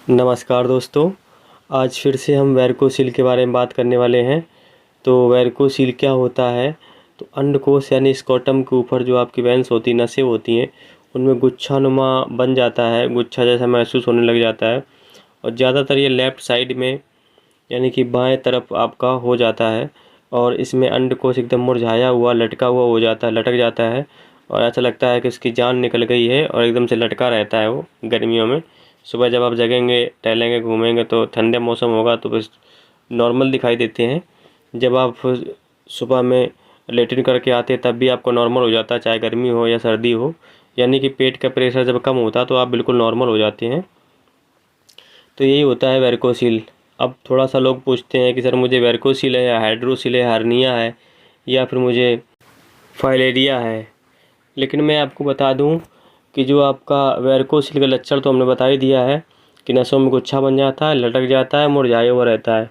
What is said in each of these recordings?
नमस्कार दोस्तों, आज फिर से हम वैरिकोसील के बारे में बात करने वाले हैं। तो वैरिकोसील क्या होता है? तो अंडकोश यानी स्क्रोटम के ऊपर जो आपकी वेंस होती हैं, नसें होती हैं, उनमें गुच्छानुमा बन जाता है, गुच्छा जैसा महसूस होने लग जाता है। और ज़्यादातर ये लेफ़्ट साइड में यानी कि बाएं तरफ आपका हो जाता है। और इसमें अंडकोश एकदम मुरझाया हुआ, लटका हुआ हो जाता है, लटक जाता है और ऐसा लगता है कि इसकी जान निकल गई है और एकदम से लटका रहता है वो गर्मियों में। सुबह जब आप जगेंगे, टहलेंगे, घूमेंगे तो ठंडे मौसम होगा तो बस नॉर्मल दिखाई देते हैं। जब आप सुबह में लेटरिन करके आते हैं तब भी आपको नॉर्मल हो जाता है, चाहे गर्मी हो या सर्दी हो। यानी कि पेट का प्रेशर जब कम होता है तो आप बिल्कुल नॉर्मल हो जाते हैं। तो यही होता है वैरिकोसील। अब थोड़ा सा लोग पूछते हैं कि सर मुझे वैरिकोसील है या हाइड्रोसील है, हर्निया है या फिर मुझे फाइलेरिया है। लेकिन मैं आपको बता दूं कि जो आपका वैरिकोसील का लक्षण तो हमने बता ही दिया है कि नसों में गुच्छा बन जाता है, लटक जाता है, मुरझाया हुआ रहता है।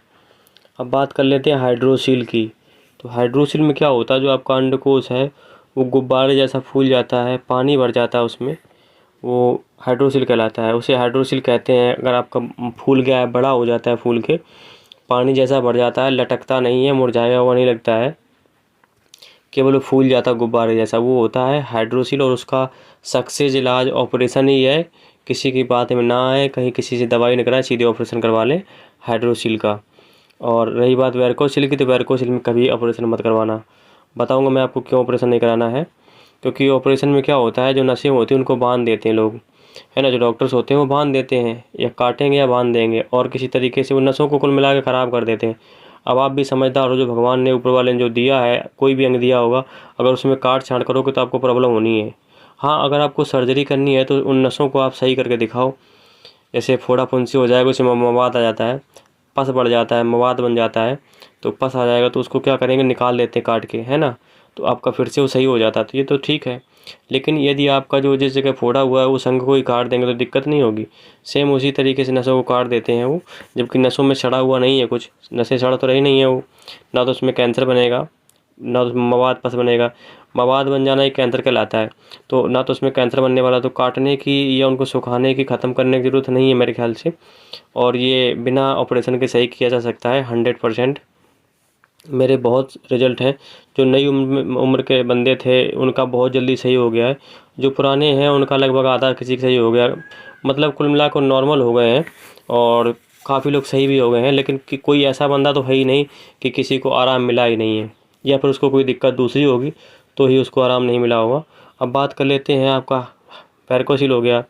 अब बात कर लेते हैं हाइड्रोसील की। तो हाइड्रोसील में क्या होता है, जो आपका अंडकोश है वो गुब्बारे जैसा फूल जाता है, पानी भर जाता है उसमें, वो हाइड्रोसील कहलाता है। उसे हाइड्रोसील कहते हैं। अगर आपका फूल गया है, बड़ा हो जाता है, फूल के पानी जैसा भर जाता है, लटकता नहीं है, मुरझाया हुआ नहीं लगता है, केवल वो फूल जाता है गुब्बारे जैसा, वो होता है हाइड्रोसील। और उसका सक्सेस इलाज ऑपरेशन ही है। किसी की बात में ना आए, कहीं किसी से दवाई न कराएं, सीधे ऑपरेशन करवा लें हाइड्रोसील का। और रही बात वैरिकोसील की, तो वैरिकोसील में कभी ऑपरेशन मत करवाना। बताऊंगा मैं आपको क्यों ऑपरेशन नहीं कराना है। क्योंकि ऑपरेशन में क्या होता है, जो नसें होती हैं उनको बांध देते हैं लोग, है ना। जो डॉक्टर्स होते हैं वो बांध देते हैं, या काटेंगे या बांध देंगे, और किसी तरीके से वो नसों को कुल मिला के ख़राब कर देते हैं। अब आप भी समझदार हो, जो भगवान ने, ऊपर वाले ने जो दिया है, कोई भी अंग दिया होगा, अगर उसमें काट छाँट करोगे तो आपको प्रॉब्लम होनी है। हाँ, अगर आपको सर्जरी करनी है तो उन नसों को आप सही करके दिखाओ। जैसे फोड़ा फुंसी हो जाएगा, उसमें मवाद आ जाता है, पस बढ़ जाता है, मवाद बन जाता है, तो पस आ जाएगा तो उसको क्या करेंगे, निकाल लेते हैं काट के, है ना। तो आपका फिर से वो सही हो जाता है, तो ये तो ठीक है। लेकिन यदि आपका जो जिस जगह फोड़ा हुआ है उस अंग को ही काट देंगे तो दिक्कत नहीं होगी। सेम उसी तरीके से नसों को काट देते हैं वो, जबकि नसों में सड़ा हुआ नहीं है कुछ, नसें सड़ा तो रही नहीं है वो, ना तो उसमें कैंसर बनेगा, ना तो उसमें मवाद पस बनेगा। मवाद बन जाना ही कैंसर कहलाता है। तो ना तो उसमें कैंसर बनने वाला, तो काटने की या उनको सुखाने की, ख़त्म करने की ज़रूरत नहीं है मेरे ख्याल से। और ये बिना ऑपरेशन के सही किया जा सकता है 100%। मेरे बहुत रिजल्ट हैं। जो नई उम्र के बंदे थे उनका बहुत जल्दी सही हो गया है। जो पुराने हैं उनका लगभग आधा किसी का सही हो गया। मतलब कुल मिलाकर नॉर्मल हो गए हैं और काफ़ी लोग सही भी हो गए हैं। लेकिन कोई ऐसा बंदा तो है ही नहीं कि किसी को आराम मिला ही नहीं है, या फिर उसको कोई दिक्कत दूसरी होगी तो ही उसको आराम नहीं मिला होगा। अब बात कर लेते हैं, आपका वैरिकोसील हो गया,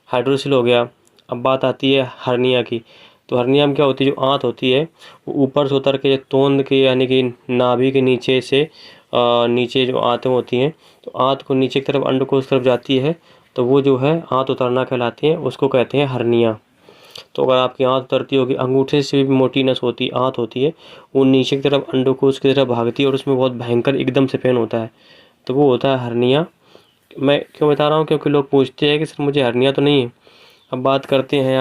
हाइड्रोसील हो गया। अब बात आती है हर्निया की। तो हर्निया में क्या होती है, जो आंत होती है वो ऊपर से उतर के तोंद के यानी कि नाभि के नीचे से नीचे जो आंतें होती हैं, तो आंत को नीचे की तरफ, अंडकोश की तरफ जाती है, तो वो जो है आंत उतरना कहलाती है, उसको कहते हैं हर्निया। तो अगर आपकी आंत उतरती होगी, अंगूठे से भी मोटी नस होती, आंत होती है, वो नीचे की तरफ अंडकोश की तरफ भागती है और उसमें बहुत भयंकर एकदम से पेन होता है, तो वो होता है हर्निया। मैं क्यों बता रहा हूँ, क्योंकि लोग पूछते हैं कि सर मुझे हर्निया तो नहीं है। अब बात करते हैं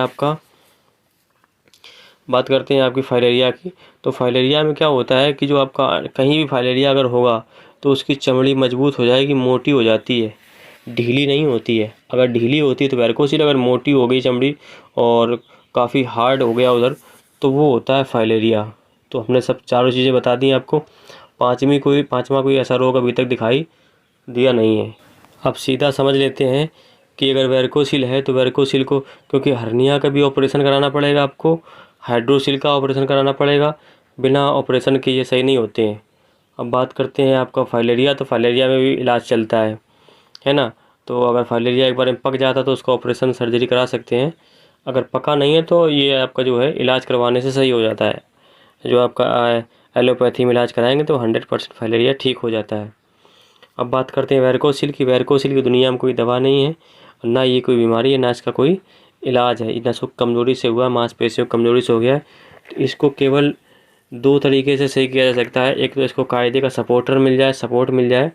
आपकी फाइलेरिया की। तो फाइलेरिया में क्या होता है कि जो आपका कहीं भी फाइलेरिया अगर होगा तो उसकी चमड़ी मजबूत हो जाएगी, मोटी हो जाती है, ढीली नहीं होती है। अगर ढीली होती है तो वैरिकोसील, अगर मोटी हो गई चमड़ी और काफ़ी हार्ड हो गया उधर, तो वो होता है फाइलेरिया। तो हमने सब चारों चीज़ें बता दी आपको। पाँचवा कोई ऐसा रोग अभी तक दिखाई दिया नहीं है। अब सीधा समझ लेते हैं कि अगर वैरिकोसील है तो वैरिकोसील को, क्योंकि हर्निया का भी ऑपरेशन कराना पड़ेगा आपको, हाइड्रोसील का ऑपरेशन कराना पड़ेगा, बिना ऑपरेशन के ये सही नहीं होते हैं। अब बात करते हैं आपका फाइलेरिया। तो फाइलेरिया में भी इलाज चलता है ना। तो अगर फाइलेरिया एक बार में पक जाता तो उसका ऑपरेशन, सर्जरी करा सकते हैं। अगर पका नहीं है तो ये आपका जो है इलाज करवाने से सही हो जाता है। जो आपका एलोपैथी में इलाज कराएंगे तो 100% फाइलेरिया ठीक हो जाता है। अब बात करते हैं वैरिकोसील की। वैरिकोसील की दुनिया में कोई दवा नहीं है, ना ये कोई बीमारी है, ना इसका कोई इलाज है। नसों की कमज़ोरी से हुआ, मांसपेशियों की कमज़ोरी से हो गया है, तो इसको केवल दो तरीके से सही किया जा सकता है। एक तो इसको कायदे का सपोर्ट मिल जाए,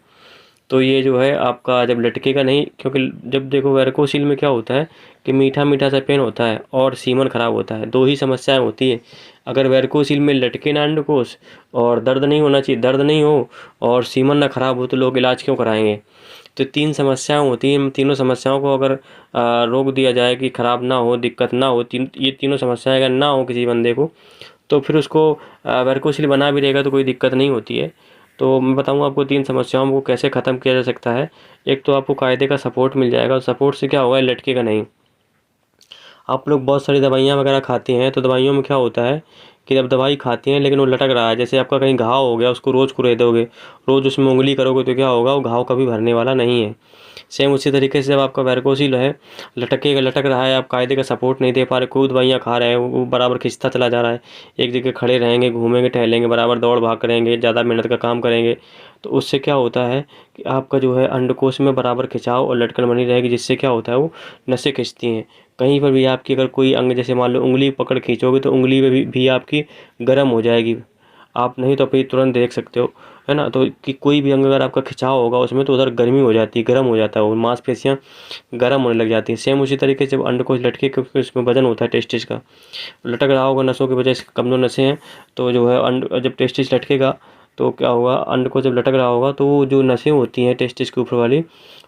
तो ये जो है आपका जब लटकेगा नहीं। क्योंकि जब देखो वैरिकोसील में क्या होता है कि मीठा मीठा सा पेन होता है और सीमन खराब होता है, दो ही समस्याएं होती हैं। अगर वैरिकोसील में लटके ना अंडकोश और दर्द नहीं होना चाहिए, दर्द नहीं हो और सीमन ना खराब हो, तो लोग इलाज क्यों कराएंगे। तो 3 समस्याएँ होती हैं, इन तीनों समस्याओं को अगर रोक दिया जाए कि ख़राब ना हो, दिक्कत ना हो, ये तीनों समस्याएँ अगर ना हो किसी बंदे को, तो फिर उसको वैरकोसिल बना भी रहेगा तो कोई दिक्कत नहीं होती है। तो मैं बताऊँगा आपको 3 समस्याओं को कैसे ख़त्म किया जा सकता है। एक तो आपको कायदे का सपोर्ट मिल जाएगा, सपोर्ट से क्या होगा, लटकेगा नहीं। आप लोग बहुत सारी दवाइयाँ वगैरह खाते हैं, तो दवाइयों में क्या होता है कि जब दवाई खाती हैं लेकिन वो लटक रहा है, जैसे आपका कहीं घाव हो गया, उसको रोज़ कुरेदोगे, रोज़ उसमें उंगली करोगे तो क्या होगा, वो घाव कभी भरने वाला नहीं है। सेम उसी तरीके से जब आपका वैरकोसिल है, लटक रहा है, आप कायदे का सपोर्ट नहीं दे पा रहे, खूब दवाइयाँ खा रहे हैं, वो बराबर खिंचता चला जा रहा है, एक जगह खड़े रहेंगे, घूमेंगे, टहलेंगे, बराबर दौड़ भाग करेंगे, ज़्यादा मेहनत का काम करेंगे, तो उससे क्या होता है कि आपका जो है अंडकोश में बराबर खिंचाव और लटकन बनी रहेगी, जिससे क्या होता है वो नसें खिंचती हैं। कहीं पर भी आपकी अगर कोई अंग, जैसे मान लो उंगली पकड़ खींचोगे तो उंगली में भी आपकी गर्म हो जाएगी। आप नहीं तो फिर तुरंत देख सकते हो, है ना। तो कि कोई भी अंग अगर आपका खिंचाव होगा उसमें, तो उधर गर्मी हो जाती है, गर्म हो जाता है, वो मांसपेशियाँ गर्म होने लग जाती हैं। सेम उसी तरीके से जब अंडकोश लटके, क्योंकि उसमें वजन होता है टेस्टिस का, लटक रहा होगा नसों की वजह से, कमज़ोर नसें हैं, तो जो है जब टेस्टिस लटकेगा तो क्या होगा, अंडकोश जब लटक रहा होगा तो वो जो नसें होती हैं टेस्टिस के ऊपर वाली,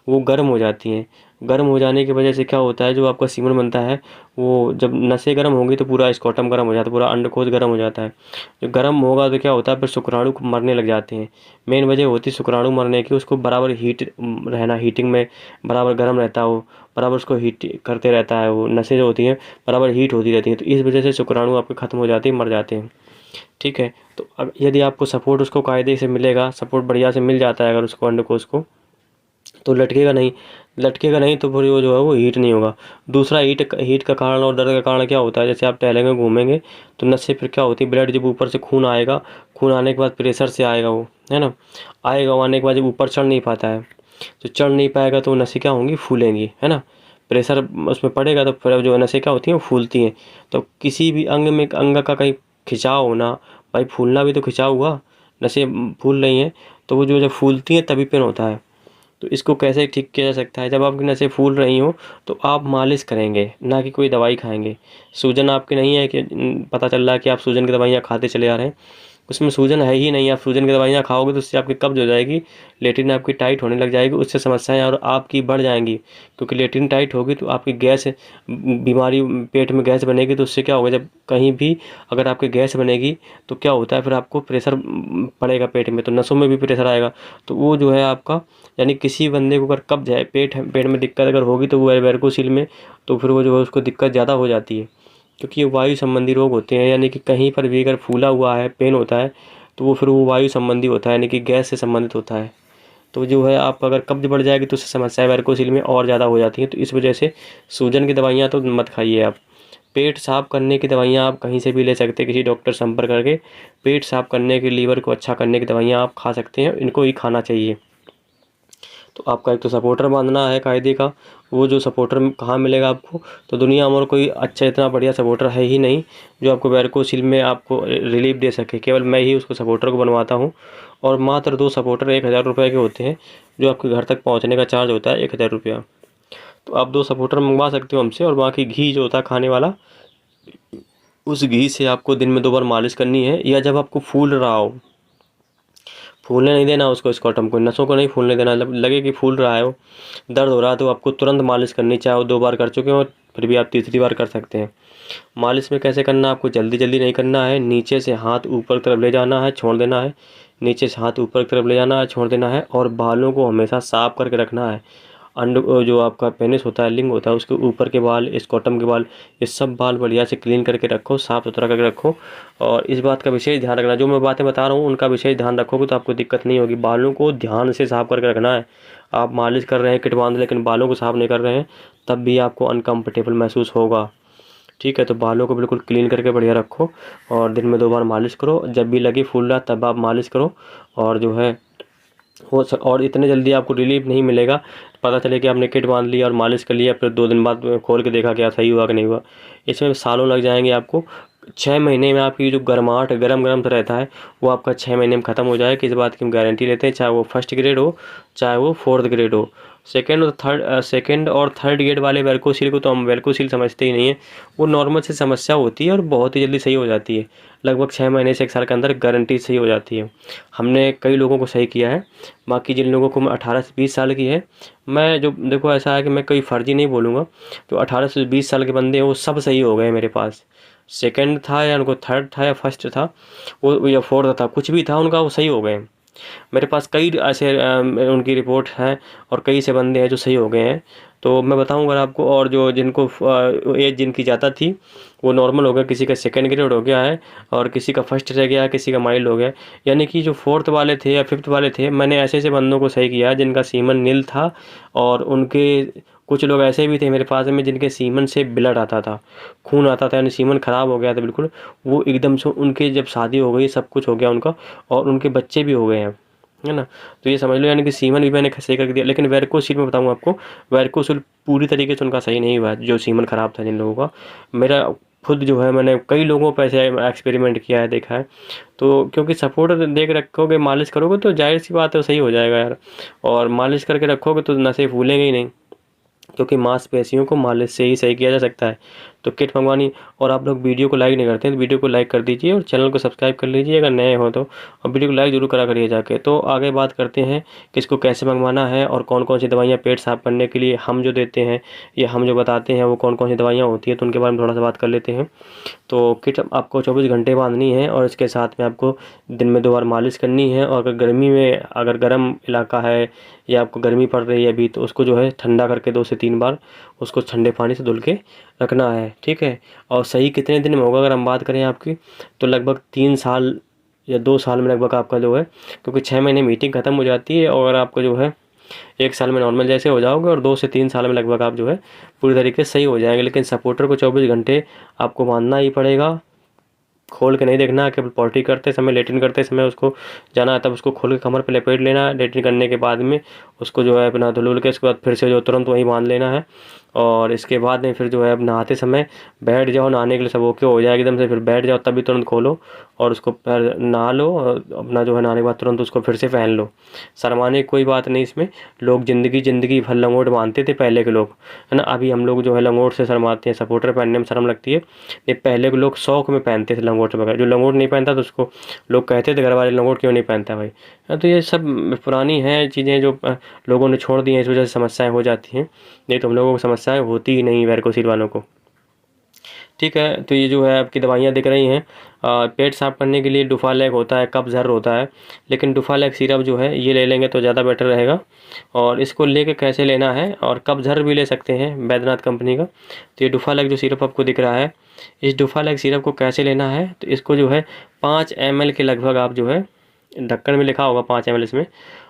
वो गर्म हो जाती हैं। गर्म हो जाने की वजह से क्या होता है, जो आपका सीमन बनता है, वो जब नसें गर्म होंगी तो पूरा स्कॉटम गर्म हो जाता है, पूरा अंडकोश गर्म हो जाता है। जब गर्म होगा तो क्या होता है, फिर शुक्राणु मरने लग जाते हैं। मेन वजह होती है शुक्राणु मरने की, उसको बराबर हीट रहना, हीटिंग में बराबर गर्म रहता है वो, बराबर उसको हीट करते रहता है, वो नसें जो होती हैं बराबर हीट होती रहती हैं, तो इस वजह से शुक्राणु आपके ख़त्म हो जाते हैं, मर जाते हैं। ठीक है। तो अब यदि आपको सपोर्ट उसको कायदे से मिलेगा, सपोर्ट बढ़िया से मिल जाता है अगर उसको अंडकोश को, तो लटकेगा नहीं। लटकेगा नहीं तो फिर वो जो है वो हीट नहीं होगा। दूसरा हीट का कारण और दर्द का कारण क्या होता है, जैसे आप टहलेंगे घूमेंगे तो नस से फिर क्या होती है, ब्लड जब ऊपर से खून आएगा, खून आने के बाद प्रेशर से आएगा वो, है ना, आएगा, वो आने के बाद जब ऊपर चढ़ नहीं पाता है, तो चढ़ नहीं पाएगा तो नसें क्या होंगी, फूलेंगी, है ना। प्रेशर उसमें पड़ेगा तो फिर जो नसें क्या होती हैं, वो फूलती हैं। तो किसी भी अंग का कहीं खिंचाव होना, भाई फूलना भी तो खिंचाव हुआ, नसें फूल रही हैं, तो वो जो जब फूलती हैं तभी पेन होता है। तो इसको कैसे ठीक किया जा सकता है, जब आपकी नसें फूल रही हो तो आप मालिश करेंगे, ना कि कोई दवाई खाएंगे। सूजन आपकी नहीं है कि पता चल रहा है कि आप सूजन की दवाइयाँ खाते चले आ रहे हैं, उसमें सूजन है ही नहीं। आप सूजन की दवाइयाँ खाओगे तो उससे आपकी कब्ज हो जाएगी, लेटरिन आपकी टाइट होने लग जाएगी, उससे समस्याएं और आपकी बढ़ जाएंगी, क्योंकि लेटरिन टाइट होगी तो आपकी गैस, बीमारी, पेट में गैस बनेगी, तो उससे क्या होगा, जब कहीं भी अगर आपकी गैस बनेगी तो क्या होता है, फिर आपको प्रेशर पड़ेगा पेट में, तो नसों में भी प्रेशर आएगा, तो वो जो है आपका, यानी किसी बंदे को अगर कब्ज है, पेट में दिक्कत अगर होगी तो वो वेरिकोसिल में, तो फिर वो जो है उसको दिक्कत ज़्यादा हो जाती है, क्योंकि ये वायु संबंधी रोग होते हैं। यानी कि कहीं पर भी अगर फूला हुआ है, पेन होता है, तो वो फिर वो वायु संबंधी होता है, यानी कि गैस से संबंधित होता है। तो जो है आप अगर कब्ज बढ़ जाएगी तो उससे समस्याएं वेरिकोसिल में और ज़्यादा हो जाती हैं। तो इस वजह से सूजन की दवाइयाँ तो मत खाइए आप। पेट साफ करने की दवाइयाँ आप कहीं से भी ले सकते हैं, किसी डॉक्टर संपर्क करके। पेट साफ करने के, लीवर को अच्छा करने की दवाइयाँ आप खा सकते हैं, इनको ही खाना चाहिए। तो आपका एक तो सपोर्टर बांधना है कायदे का, वो जो सपोर्टर कहाँ मिलेगा आपको, तो दुनिया में और कोई अच्छा इतना बढ़िया सपोर्टर है ही नहीं जो आपको वेरिकोसिल में आपको रिलीफ दे सके, केवल मैं ही उसको सपोर्टर को बनवाता हूँ। और मात्र 2 सपोर्टर 1000 रुपये के होते हैं, जो आपके घर तक पहुँचने का चार्ज होता है 1000 रुपया। तो आप 2 सपोर्टर मंगवा सकते हो हमसे, और बाकी घी जो होता है खाने वाला, उस घी से आपको दिन में 2 बार मालिश करनी है, या जब आपको फूल रहा हो, फूलने नहीं देना उसको, स्कॉटम को, नसों को नहीं फूलने देना, जब लगे कि फूल रहा है, वो दर्द हो रहा है, तो आपको तुरंत मालिश करनी, चाहे वो 2 बार कर चुके हो, फिर भी आप तीसरी बार कर सकते हैं। मालिश में कैसे करना, आपको जल्दी जल्दी नहीं करना है, नीचे से हाथ ऊपर की तरफ ले जाना है, छोड़ देना है, नीचे से हाथ ऊपर की तरफ ले जाना है, छोड़ देना है, और बालों को हमेशा साफ करके रखना है। जो आपका पेनिस होता है, लिंग होता है, उसके ऊपर के बाल, स्कॉटम के बाल, ये सब बाल बढ़िया से क्लीन करके रखो, साफ़ सुथरा करके रखो। और इस बात का विशेष ध्यान रखना, जो मैं बातें बता रहा हूँ उनका विशेष ध्यान रखोगे तो आपको दिक्कत नहीं होगी। बालों को ध्यान से साफ करके रखना है। आप मालिश कर रहे हैं किट बांध, लेकिन बालों को साफ नहीं कर रहे हैं, तब भी आपको अनकम्फर्टेबल महसूस होगा। ठीक है, तो बालों को बिल्कुल क्लीन करके बढ़िया रखो, और दिन में 2 बार मालिश करो। जब भी लगे फूल रहा तब आप मालिश करो, और जो है और इतने जल्दी आपको रिलीफ नहीं मिलेगा। पता चले कि आपने किट बांध लिया और मालिश कर लिया, फिर 2 दिन बाद खोल के देखा क्या सही हुआ कि नहीं हुआ, इसमें सालों लग जाएंगे आपको। 6 महीने में आपकी जो गर्माहट, गरम गरम सा रहता है, वो आपका 6 महीने में ख़त्म हो जाएगा। इस बात की हम गारंटी लेते हैं, चाहे वो 1st ग्रेड हो, चाहे वो 4th ग्रेड हो। सेकंड और थर्ड ग्रेड वाले वैरकोसील को तो हम वैरकोसील समझते ही नहीं है। वो नॉर्मल से समस्या होती है और बहुत ही जल्दी सही हो जाती है। लगभग 6 महीने से 1 साल के अंदर गारंटी सही हो जाती है। हमने कई लोगों को सही किया है। बाकी जिन लोगों को 18 से 20 साल की है, मैं जो देखो ऐसा है कि मैं कोई फर्जी नहीं बोलूँगा, जो 18 से 20 साल के बंदे हैं वो सब सही हो गए मेरे पास। सेकंड था या उनको थर्ड था या फर्स्ट था, वो या फोर्थ था, कुछ भी था उनका, वो सही हो गए। मेरे पास कई ऐसे उनकी रिपोर्ट है और कई से बंदे हैं जो सही हो गए हैं। तो मैं बताऊंगा आपको। और जो जिनको एज जिनकी ज़्यादा थी वो नॉर्मल हो गया, किसी का सेकंड ग्रेड हो गया है और किसी का फर्स्ट रह गया, किसी का माइल्ड हो गया। यानी कि जो फोर्थ वाले थे या फिफ्थ वाले थे, मैंने ऐसे ऐसे बंदों को सही किया जिनका सीमन नील था। और उनके कुछ लोग ऐसे भी थे मेरे पास में जिनके सीमन से ब्लड आता था, खून आता था, यानी सीमन ख़राब हो गया था बिल्कुल। वो एकदम से उनके जब शादी हो गई, सब कुछ हो गया उनका और उनके बच्चे भी हो गए हैं, है ना। तो ये समझ लो यानी कि सीमन भी मैंने सही करके दिया। लेकिन वेरकोसील में बताऊँ आपको, वेरकोसील पूरी तरीके से उनका सही नहीं हुआ जो सीमन ख़राब था जिन लोगों का। मेरा खुद जो है, मैंने कई लोगों पर ऐसे एक्सपेरिमेंट किया है, देखा है। तो क्योंकि सपोर्ट देख रखोगे, मालिश करोगे तो जाहिर सी बात है सही हो जाएगा यार। और मालिश करके रखोगे तो नसें फूलेंगे ही नहीं, क्योंकि मांसपेशियों को मालिश से ही सही किया जा सकता है। तो किट मंगवानी। और आप लोग वीडियो को लाइक नहीं करते हैं तो वीडियो को लाइक कर दीजिए और चैनल को सब्सक्राइब कर लीजिए अगर नए हो तो, और वीडियो को लाइक जरूर करा करिए जाके। तो आगे बात करते हैं कि इसको कैसे मंगवाना है और कौन कौन सी दवाइयाँ पेट साफ करने के लिए हम जो देते हैं या हम जो बताते हैं वो कौन कौन सी दवाइयाँ होती हैं, तो उनके बारे में थोड़ा सा बात कर लेते हैं। तो किट आपको 24 घंटे बांधनी है और इसके साथ में आपको दिन में 2 बार मालिश करनी है। और अगर गर्मी में, अगर गर्म इलाका है या आपको गर्मी पड़ रही है अभी, तो उसको जो है ठंडा करके 2 से 3 बार उसको ठंडे पानी से धुल के रखना है, ठीक है। और सही कितने दिन में होगा अगर हम बात करें आपकी, तो लगभग 3 साल या 2 साल में लगभग आपका जो है, क्योंकि 6 महीने मीटिंग ख़त्म हो जाती है और आपको जो है 1 साल में नॉर्मल जैसे हो जाओगे और 2 से 3 साल में लगभग आप जो है पूरी तरीके से सही हो जाएंगे। लेकिन सपोर्टर को 24 घंटे आपको बांधना ही पड़ेगा, खोल के नहीं देखना। केवल पॉटी करते समय, लेटिन करते समय उसको जाना है तब उसको खोल के कमर पे लपेट लेना है। लेटिन करने के बाद में उसको जो है अपना धुल के उसके बाद फिर से जो तुरंत वहीं बांध लेना है। और इसके बाद में फिर जो है अब नहाते समय बैठ जाओ, नहाने के लिए सब ओके हो जाए एकदम से, फिर बैठ जाओ तभी तुरंत खोलो और उसको फिर नहा लो और अपना जो है नहाने के बाद तुरंत उसको फिर से पहन लो। शर्माने की कोई बात नहीं इसमें। लोग ज़िंदगी भर लंगोट बांधते थे पहले के लोग, है ना। अभी हम लोग जो है लंगोट से शर्माते हैं, सपोर्टर पहनने में शर्म लगती है। ये पहले के लोग शौक में पहनते थे लंगोट वगैरह। जो लंगोट नहीं पहनता तो उसको लोग कहते थे घर वाले, लंगोट क्यों नहीं पहनता भाई। तो ये सब पुरानी हैं चीज़ें जो लोगों ने छोड़ दी हैं, इस वजह से समस्याएं हो जाती हैं। नहीं तो हम लोगों को समस्याएं होती ही नहीं वैरकोसील वालों को, ठीक है। तो ये जो है आपकी दवाइयाँ दिख रही हैं। पेट साफ करने के लिए डुफालैक होता है, कब्ज़ हर होता है, लेकिन डुफालैक सिरप जो है ये ले लेंगे तो ज़्यादा बेटर रहेगा। और इसको लेके कैसे लेना है, और कब्ज़ हर भी ले सकते हैं बैद्यनाथ कंपनी का। तो ये डुफालैक जो सिरप आपको दिख रहा है, इस डुफालैक सिरप को कैसे लेना है, तो इसको जो है 5 ml के लगभग आप जो है, ढक्कन में लिखा होगा 5 ml इसमें,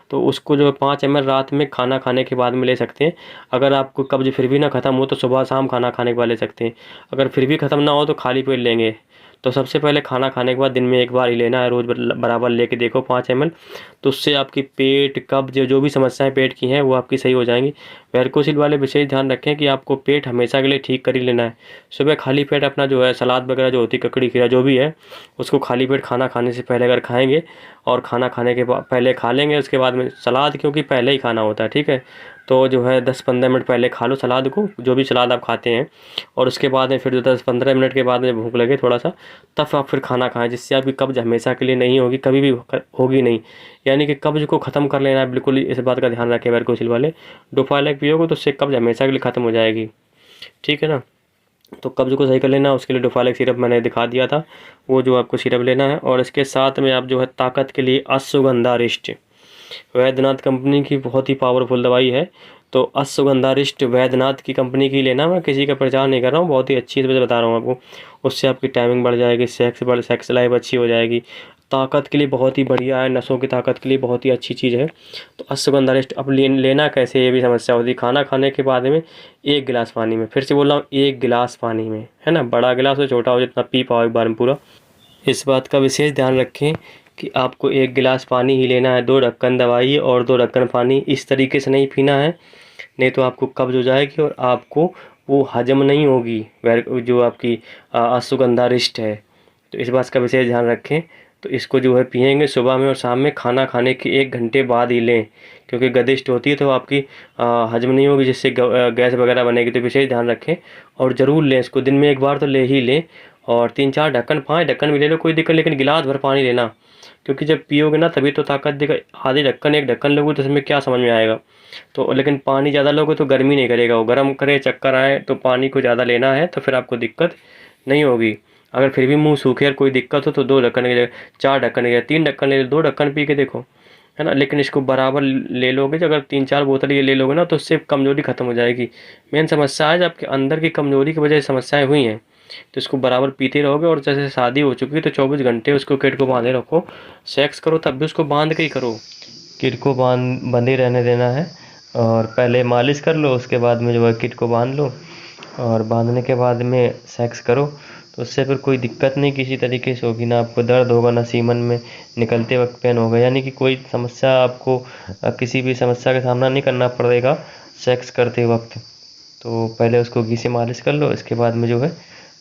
तो उसको जो है 5 ml रात में खाना खाने के बाद में ले सकते हैं। अगर आपको कब्ज़ फिर भी ना ख़त्म हो तो सुबह शाम खाना खाने के बाद ले सकते हैं। अगर फिर भी ख़त्म ना हो तो खाली पेट लेंगे। तो सबसे पहले खाना खाने के बाद दिन में 1 बार ही लेना है, रोज़ बराबर लेके देखो 5 ml। तो उससे आपकी पेट, कब्ज़, जो भी समस्याएं पेट की हैं वो आपकी सही हो जाएंगी। वैरकोसील वाले विशेष ध्यान रखें कि आपको पेट हमेशा के लिए ठीक कर ही लेना है। सुबह खाली पेट अपना जो है सलाद वगैरह जो होती है, ककड़ी खीरा जो भी है, उसको खाली पेट खाना खाने से पहले अगर खाएंगे और खाना खाने के बाद पहले खा लेंगे, उसके बाद में सलाद, क्योंकि पहले ही खाना होता है, ठीक है। तो जो है 10-15 मिनट पहले खा लो सलाद को, जो भी सलाद आप खाते हैं। और उसके बाद में फिर जो 10-15 मिनट के बाद में भूख लगे थोड़ा सा, तब आप फिर खाना खाएं, जिससे आपकी कब्ज़ हमेशा के लिए नहीं होगी, कभी भी होगी नहीं। यानी कि कब्ज़ को ख़त्म कर लेना है बिल्कुल, इस बात का ध्यान रखें वैरकोसील वाले। डोफालैक पियोगे तो उससे कब्ज़ हमेशा के लिए ख़त्म हो जाएगी, ठीक है ना। तो कब्ज़ को सही कर लेना, उसके लिए डोफालैक सिरप मैंने दिखा दिया था, वो जो आपको सिरप लेना है। और इसके साथ में आप जो है ताकत के लिए अश्वगंधारिष्ट, वैद्यनाथ कंपनी की बहुत ही पावरफुल दवाई है। तो अश्वगंधारिष्ट वैद्यनाथ की कंपनी की लेना, मैं किसी का प्रचार नहीं कर रहा हूँ, बहुत ही अच्छी वजह बता रहा हूँ आपको। उससे आपकी टाइमिंग बढ़ जाएगी, सेक्स लाइफ अच्छी हो जाएगी। ताकत के लिए बहुत ही बढ़िया है, नसों की ताकत के लिए बहुत ही अच्छी चीज़ है। तो अश्वगंधारिष्ट अब लेना कैसे, ये भी समस्या होती है। खाना खाने के बाद में 1 गिलास पानी में, फिर से बोल रहा हूँ 1 गिलास पानी में, है ना। बड़ा गिलास हो छोटा हो, जितना पी पाओ एक बार में पूरा। इस बात का विशेष ध्यान रखें कि आपको 1 गिलास पानी ही लेना है, 2 ढक्कन दवाई और 2 ढक्कन पानी। इस तरीके से नहीं पीना है, नहीं तो आपको कब्ज़ हो जाएगी और आपको वो हजम नहीं होगी जो आपकी अश्वगंधारिष्ट है। तो इस बात का विशेष ध्यान रखें। तो इसको जो है पिएंगे सुबह में और शाम में खाना खाने के 1 घंटे बाद ही लें, क्योंकि गदिष्ट होती है तो आपकी हजम नहीं होगी, जिससे गैस वगैरह बनेगी। तो विशेष ध्यान रखें और ज़रूर लें इसको, दिन में 1 बार तो ले ही लें। और 3-4 ढक्कन, 5 ढक्कन भी ले लो कोई दिक्कत, लेकिन गिलास भर पानी लेना, क्योंकि जब पियोगे ना तभी तो ताकत देगा। आधे ढक्कन 1 ढक्कन लोगे तो उसमें क्या समझ में आएगा। तो लेकिन पानी ज़्यादा लोगे तो गर्मी नहीं करेगा, वो गर्म करे चक्कर आए, तो पानी को ज़्यादा लेना है तो फिर आपको दिक्कत नहीं होगी। अगर फिर भी मुंह सूखे और कोई दिक्कत हो तो 2 ढक्कन की जगह 4 ढक्कन की जगह 3 ढक्कन ले लो, 2 ढक्कन पी के देखो, है ना। लेकिन इसको बराबर ले लोगे, अगर 3-4 बोतल ये ले लोगे ना तो उससे कमज़ोरी ख़त्म हो जाएगी। मेन समस्या है आपके अंदर की कमज़ोरी की वजह से समस्याएं हुई हैं, तो इसको बराबर पीते रहोगे। और जैसे शादी हो चुकी है तो 24 घंटे उसको किड को बांधे रखो। सेक्स करो तब भी उसको बांध के ही करो, किड को बंधे रहने देना है। और पहले मालिश कर लो, उसके बाद में जो है किड को बांध लो, और बांधने के बाद में सेक्स करो। तो उससे फिर कोई दिक्कत नहीं किसी तरीके से होगी, ना आपको दर्द होगा, ना सीमन में निकलते वक्त पेन होगा, यानी कि कोई समस्या आपको किसी भी समस्या का सामना नहीं करना पड़ेगा सेक्स करते वक्त। तो पहले उसको घी से मालिश कर लो, इसके बाद में जो है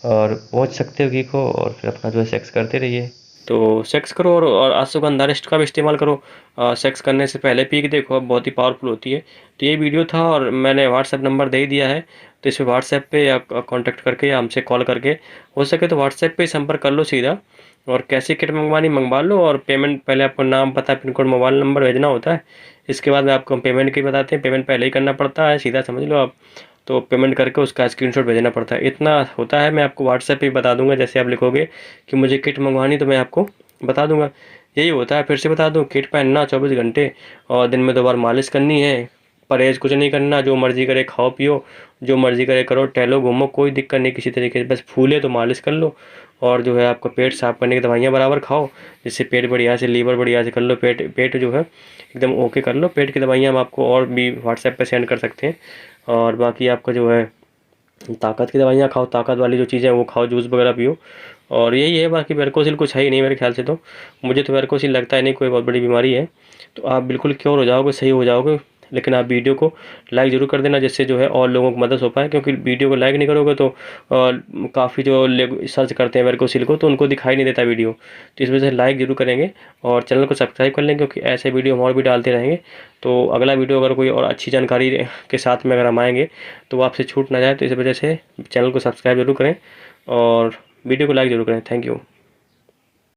और पहुँच सकते हो घी को, और फिर अपना जो है सेक्स करते रहिए। तो सेक्स करो और अश्वगंधा रेस्ट का भी इस्तेमाल करो। सेक्स करने से पहले पी के देखो, अब बहुत ही पावरफुल होती है। तो ये वीडियो था और मैंने व्हाट्सएप नंबर दे ही दिया है, तो इस पर व्हाट्सएप पे या कांटेक्ट करके या हमसे कॉल करके, हो सके तो व्हाट्सएप पे संपर्क कर लो सीधा। और कैसी किट मंगवानी मंगवा लो, और पेमेंट पहले आपको नाम, पता, पिन कोड, मोबाइल नंबर भेजना होता है। इसके बाद में आपको पेमेंट की बताते हैं, पेमेंट पहले ही करना पड़ता है, सीधा समझ लो आप। तो पेमेंट करके उसका स्क्रीनशॉट भेजना पड़ता है, इतना होता है। मैं आपको व्हाट्सएप पे बता दूंगा, जैसे आप लिखोगे कि मुझे किट मंगवानी तो मैं आपको बता दूंगा। यही होता है, फिर से बता दूं, किट पहनना 24 घंटे, और दिन में 2 बार मालिश करनी है। परहेज कुछ नहीं करना, जो मर्जी करे खाओ पियो, जो मर्जी करे करो, टहलो घूमो, कोई दिक्कत नहीं किसी तरीके से। बस फूले तो मालिश कर लो, और जो है आपका पेट साफ करने की दवाइयाँ बराबर खाओ, जिससे पेट बढ़िया से, लीवर बढ़िया से कर लो, पेट जो है एकदम ओके कर लो। पेट की दवाइयाँ हम आपको और भी व्हाट्सएप पे सेंड कर सकते हैं। और बाकी आपका जो है ताकत की दवाइयाँ खाओ, ताकत वाली जो चीज़ें वो खाओ, जूस वगैरह पियो। और यही है, बाकी वेरिकोसिल कुछ है ही नहीं मेरे ख्याल से। तो मुझे तो वेरिकोसिल लगता है नहीं कोई बहुत बड़ी बीमारी है, तो आप बिल्कुल क्योर हो जाओगे, सही हो जाओगे। लेकिन आप वीडियो को लाइक ज़रूर कर देना, जिससे जो है और लोगों को मदद हो पाए, क्योंकि वीडियो को लाइक नहीं करोगे तो काफ़ी जो सर्च करते हैं वेरिकोसिल को तो उनको दिखाई नहीं देता वीडियो। तो इस वजह से लाइक ज़रूर करेंगे और चैनल को सब्सक्राइब कर लेंगे, क्योंकि ऐसे वीडियो हम और भी डालते रहेंगे। तो अगला वीडियो अगर कोई और अच्छी जानकारी के साथ में अगर हम आएँगे तो वो आपसे छूट ना जाए, तो इस वजह से चैनल को सब्सक्राइब जरूर करें और वीडियो को लाइक ज़रूर करें। Thank you.